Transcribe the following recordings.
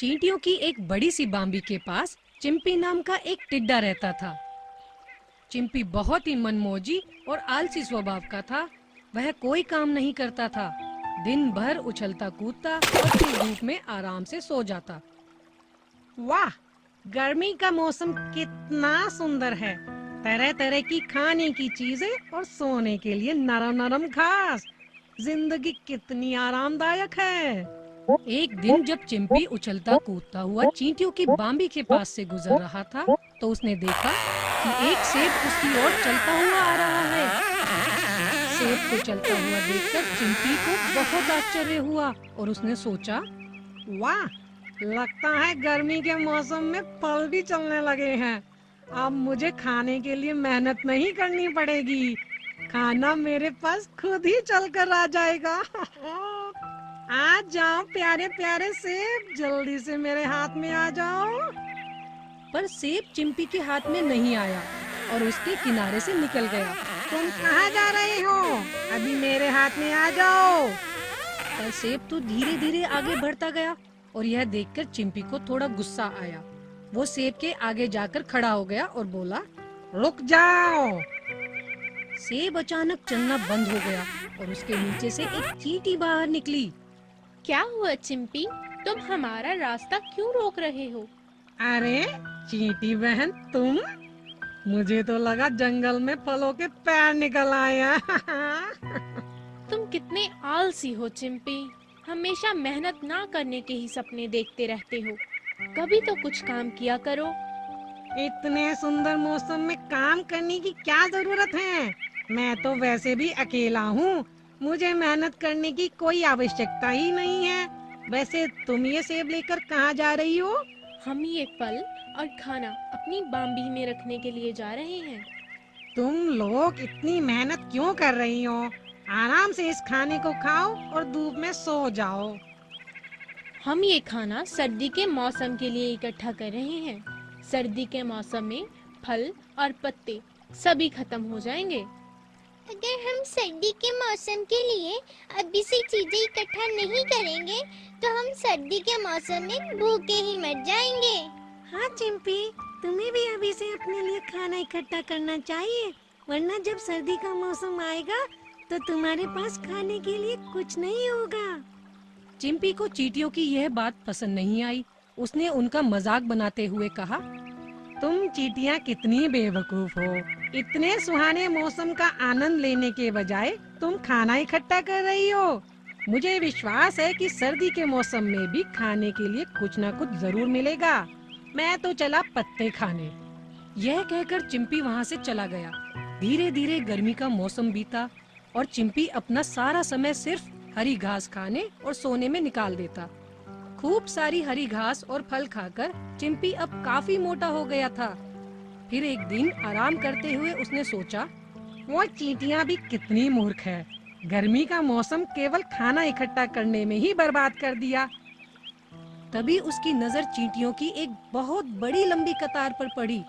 चींटियों की एक बड़ी सी बांबी के पास चिंपी नाम का एक टिड्डा रहता था। चिंपी बहुत ही मनमौजी और आलसी स्वभाव का था। वह कोई काम नहीं करता था। दिन भर उछलता कूदता और फिर धूप में आराम से सो जाता। वाह, गर्मी का मौसम कितना सुंदर है। तरह तरह की खाने की चीजें और सोने के लिए नरम नरम घास। जिंदगी कितनी आरामदायक है। एक दिन जब चिंपी उछलता कूदता हुआ चींटियों की बांबी के पास से गुजर रहा था, तो उसने देखा कि एक सेब उसकी ओर चलता हुआ आ रहा है। सेब को चलता हुआ देखकर चिंपी को बहुत आश्चर्य हुआ और उसने सोचा, वाह, लगता है गर्मी के मौसम में फल भी चलने लगे हैं। अब मुझे खाने के लिए मेहनत नहीं करनी पड़ेगी। खाना मेरे पास खुद ही चल कर आ जाएगा। आ जाओ प्यारे प्यारे सेब, जल्दी से मेरे हाथ में आ जाओ। पर सेब चिंपी के हाथ में नहीं आया और उसके किनारे से निकल गया। तुम कहाँ जा रहे हो? अभी मेरे हाथ में आ जाओ। पर सेब तो धीरे धीरे आगे बढ़ता गया और यह देखकर चिंपी को थोड़ा गुस्सा आया। वो सेब के आगे जाकर खड़ा हो गया और बोला, रुक जाओ। सेब अचानक चलना बंद हो गया और उसके नीचे से एक चींटी बाहर निकली। क्या हुआ चिंपी, तुम हमारा रास्ता क्यों रोक रहे हो? अरे चींटी बहन, तुम? मुझे तो लगा जंगल में फलों के पैर निकल आए हैं। तुम कितने आलसी हो चिंपी, हमेशा मेहनत ना करने के ही सपने देखते रहते हो। कभी तो कुछ काम किया करो। इतने सुंदर मौसम में काम करने की क्या जरूरत है? मैं तो वैसे भी अकेला हूँ। मुझे मेहनत करने की कोई आवश्यकता ही नहीं है। वैसे तुम ये सेब लेकर कहाँ जा रही हो? हम ये फल और खाना अपनी बांबी में रखने के लिए जा रहे हैं। तुम लोग इतनी मेहनत क्यों कर रही हो? आराम से इस खाने को खाओ और धूप में सो जाओ। हम ये खाना सर्दी के मौसम के लिए इकट्ठा कर रहे हैं। सर्दी के मौसम में फल और पत्ते सभी खत्म हो जाएंगे। अगर हम सर्दी के मौसम के लिए अभी से चीजें इकट्ठा नहीं करेंगे तो हम सर्दी के मौसम में भूखे ही मर जाएंगे। हाँ चिंपी, तुम्हें भी अभी से अपने लिए खाना इकट्ठा करना चाहिए, वरना जब सर्दी का मौसम आएगा तो तुम्हारे पास खाने के लिए कुछ नहीं होगा। चिंपी को चींटियों की यह बात पसंद नहीं आई। उसने उनका मजाक बनाते हुए कहा, तुम चींटियां कितनी बेवकूफ हो। इतने सुहाने मौसम का आनंद लेने के बजाय तुम खाना इकट्ठा कर रही हो। मुझे विश्वास है कि सर्दी के मौसम में भी खाने के लिए कुछ न कुछ जरूर मिलेगा। मैं तो चला पत्ते खाने। यह कहकर चिंपी वहाँ से चला गया। धीरे धीरे गर्मी का मौसम बीता और चिंपी अपना सारा समय सिर्फ हरी घास खाने और सोने में निकाल देता। खूब सारी हरी घास और फल खाकर चिंपी अब काफी मोटा हो गया था। फिर एक दिन आराम करते हुए उसने सोचा, वो चींटियां भी कितनी मूर्ख है। गर्मी का मौसम केवल खाना इकट्ठा करने में ही बर्बाद कर दिया। तभी उसकी नजर चींटियों की एक बहुत बड़ी लंबी कतार पर पड़ी।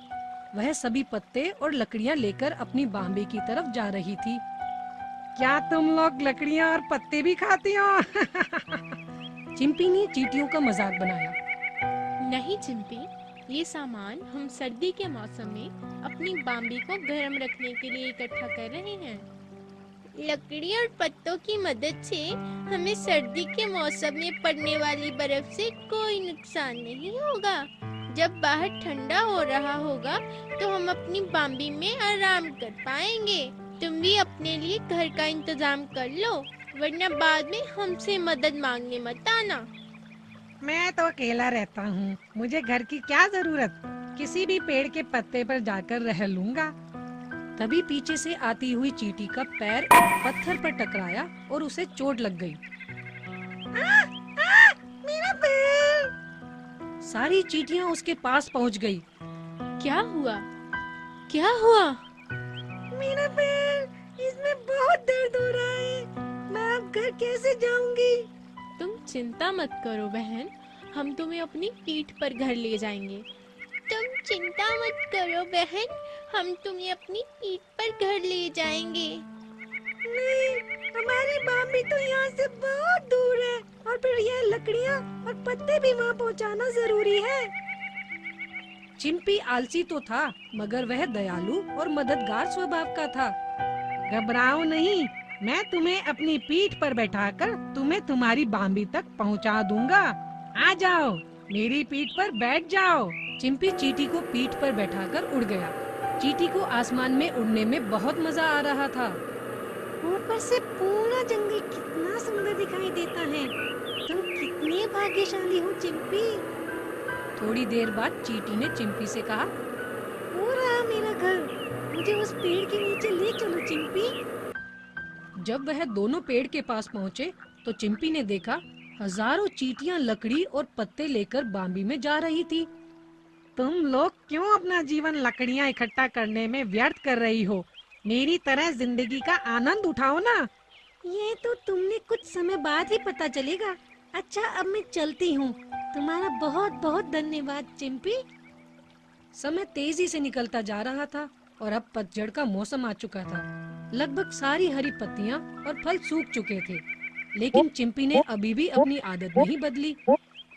वह सभी पत्ते और लकड़ियां लेकर अपनी बांबी की तरफ जा रही थी। क्या तुम लोग लकड़ियां और पत्ते भी खाती हो? चिंपी ने चींटियों का मजाक बनाया। नहीं चिंपी, ये सामान हम सर्दी के मौसम में अपनी बांबी को गर्म रखने के लिए इकट्ठा कर रहे हैं। लकड़ी और पत्तों की मदद से हमें सर्दी के मौसम में पड़ने वाली बर्फ से कोई नुकसान नहीं होगा। जब बाहर ठंडा हो रहा होगा तो हम अपनी बांबी में आराम कर पाएंगे। तुम भी अपने लिए घर का इंतजाम कर लो, वरना बाद में हमसे मदद मांगने मत आना। मैं तो अकेला रहता हूँ, मुझे घर की क्या जरूरत। किसी भी पेड़ के पत्ते पर जाकर रह लूंगा। तभी पीछे से आती हुई चींटी का पैर एक पत्थर पर टकराया और उसे चोट लग गई। मेरा पैर! सारी चींटियां उसके पास पहुंच गई। क्या हुआ? क्या हुआ? मेरा पैर! इसमें बहुत दर्द हो रहा है। मैं अब घर कैसे जाऊंगी? तुम चिंता मत करो बहन, हम तुम्हें अपनी पीठ पर घर ले जाएंगे। तुम चिंता मत करो बहन, हम तुम्हें अपनी पीठ पर घर ले जाएंगे। नहीं, हमारी बाम्बी तो यहाँ से बहुत दूर है और फिर ये लकड़ियाँ और पत्ते भी वहाँ पहुँचाना जरूरी है। चिंपी आलसी तो था, मगर वह दयालु और मददगार स्वभाव का था। घबराओ नहीं, मैं तुम्हें अपनी पीठ पर बैठाकर तुम्हें तुम्हारी बाम्बी तक पहुँचा दूंगा। आ जाओ, मेरी पीठ पर बैठ जाओ। चिंपी चींटी को पीठ पर बैठाकर उड़ गया। चींटी को आसमान में उड़ने में बहुत मजा आ रहा था। ऊपर से पूरा जंगल कितना सुंदर दिखाई देता है। तुम कितने भाग्यशाली हो चिंपी। थोड़ी देर बाद चींटी ने चिंपी से कहा, हो रहा मेरा घर, मुझे उस पेड़ के नीचे ले चलो चिंपी। जब वह दोनों पेड़ के पास पहुँचे तो चिंपी ने देखा हजारों चींटियां लकड़ी और पत्ते लेकर बाम्बी में जा रही थी। तुम लोग क्यों अपना जीवन लकड़ियाँ इकट्ठा करने में व्यर्थ कर रही हो? मेरी तरह जिंदगी का आनंद उठाओ ना। ये तो तुमने कुछ समय बाद ही पता चलेगा। अच्छा, अब मैं चलती हूँ। तुम्हारा बहुत बहुत धन्यवाद चिंपी। समय तेजी से निकलता जा रहा था और अब पतझड़ का मौसम आ चुका था। लगभग सारी हरी पत्तियां और फल सूख चुके थे, लेकिन चिंपी ने अभी भी अपनी आदत नहीं बदली।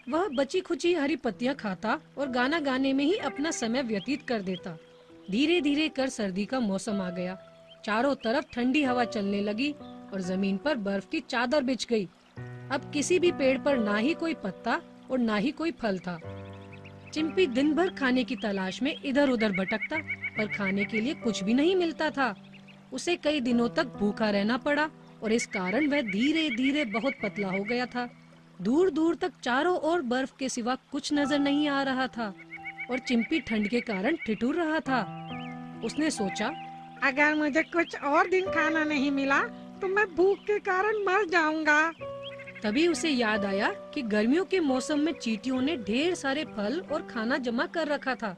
वह बची खुची हरी पत्तियां खाता और गाना गाने में ही अपना समय व्यतीत कर देता। धीरे धीरे कर सर्दी का मौसम आ गया। चारों तरफ ठंडी हवा चलने लगी और जमीन पर बर्फ की चादर बिछ गई। अब किसी भी पेड़ पर ना ही कोई पत्ता और ना ही कोई फल था। चिंपी दिन भर खाने की तलाश में इधर उधर भटकता, पर खाने के लिए कुछ भी नहीं मिलता था। उसे कई दिनों तक भूखा रहना पड़ा और इस कारण वह धीरे धीरे बहुत पतला हो गया था। दूर दूर तक चारों ओर बर्फ के सिवा कुछ नजर नहीं आ रहा था और चिंपी ठंड के कारण ठिठुर रहा था। उसने सोचा, अगर मुझे कुछ और दिन खाना नहीं मिला तो मैं भूख के कारण मर जाऊंगा। तभी उसे याद आया कि गर्मियों के मौसम में चींटियों ने ढेर सारे फल और खाना जमा कर रखा था।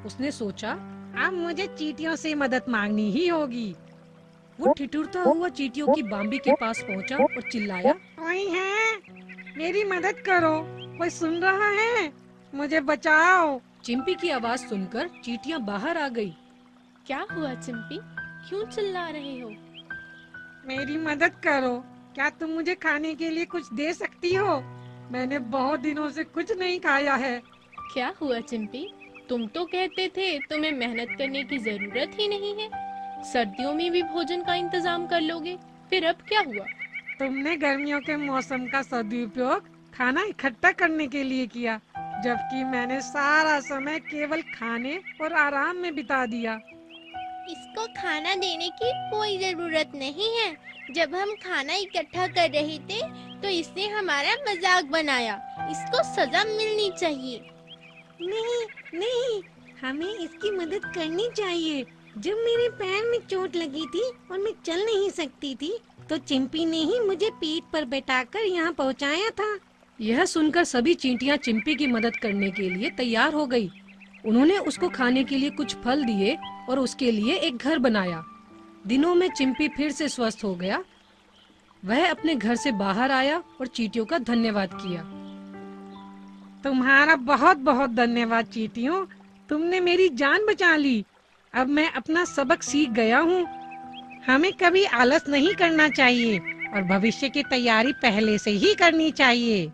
उसने सोचा, अब मुझे चींटियों से मदद मांगनी ही होगी। वो ठिठुरता हुआ चींटियों की बाम्बी के पास पहुंचा और चिल्लाया, कोई है? मेरी मदद करो, कोई सुन रहा है? मुझे बचाओ। चिंपी की आवाज सुनकर चींटियां बाहर आ गई। क्या हुआ चिंपी, क्यों चिल्ला रहे हो? मेरी मदद करो। क्या तुम मुझे खाने के लिए कुछ दे सकती हो? मैंने बहुत दिनों से कुछ नहीं खाया है। क्या हुआ चिंपी, तुम तो कहते थे तुम्हें मेहनत करने की जरूरत ही नहीं है, सर्दियों में भी भोजन का इंतजाम कर लोगे, फिर अब क्या हुआ? तुमने गर्मियों के मौसम का सदुपयोग खाना इकट्ठा करने के लिए किया, जबकि मैंने सारा समय केवल खाने और आराम में बिता दिया। इसको खाना देने की कोई जरूरत नहीं है। जब हम खाना इकट्ठा कर रहे थे तो इसने हमारा मजाक बनाया। इसको सजा मिलनी चाहिए। नहीं नहीं, हमें इसकी मदद करनी चाहिए। जब मेरे पैर में चोट लगी थी और मैं चल नहीं सकती थी तो चिंपी ने ही मुझे पीठ पर बैठाकर यहाँ पहुँचाया था। यह सुनकर सभी चींटियां चिंपी की मदद करने के लिए तैयार हो गई। उन्होंने उसको खाने के लिए कुछ फल दिए और उसके लिए एक घर बनाया। दिनों में चिंपी फिर से स्वस्थ हो गया। वह अपने घर से बाहर आया और चींटियों का धन्यवाद किया। तुम्हारा बहुत बहुत धन्यवाद चींटियों, तुमने मेरी जान बचा ली। अब मैं अपना सबक सीख गया हूँ। हमें कभी आलस नहीं करना चाहिए और भविष्य की तैयारी पहले से ही करनी चाहिए।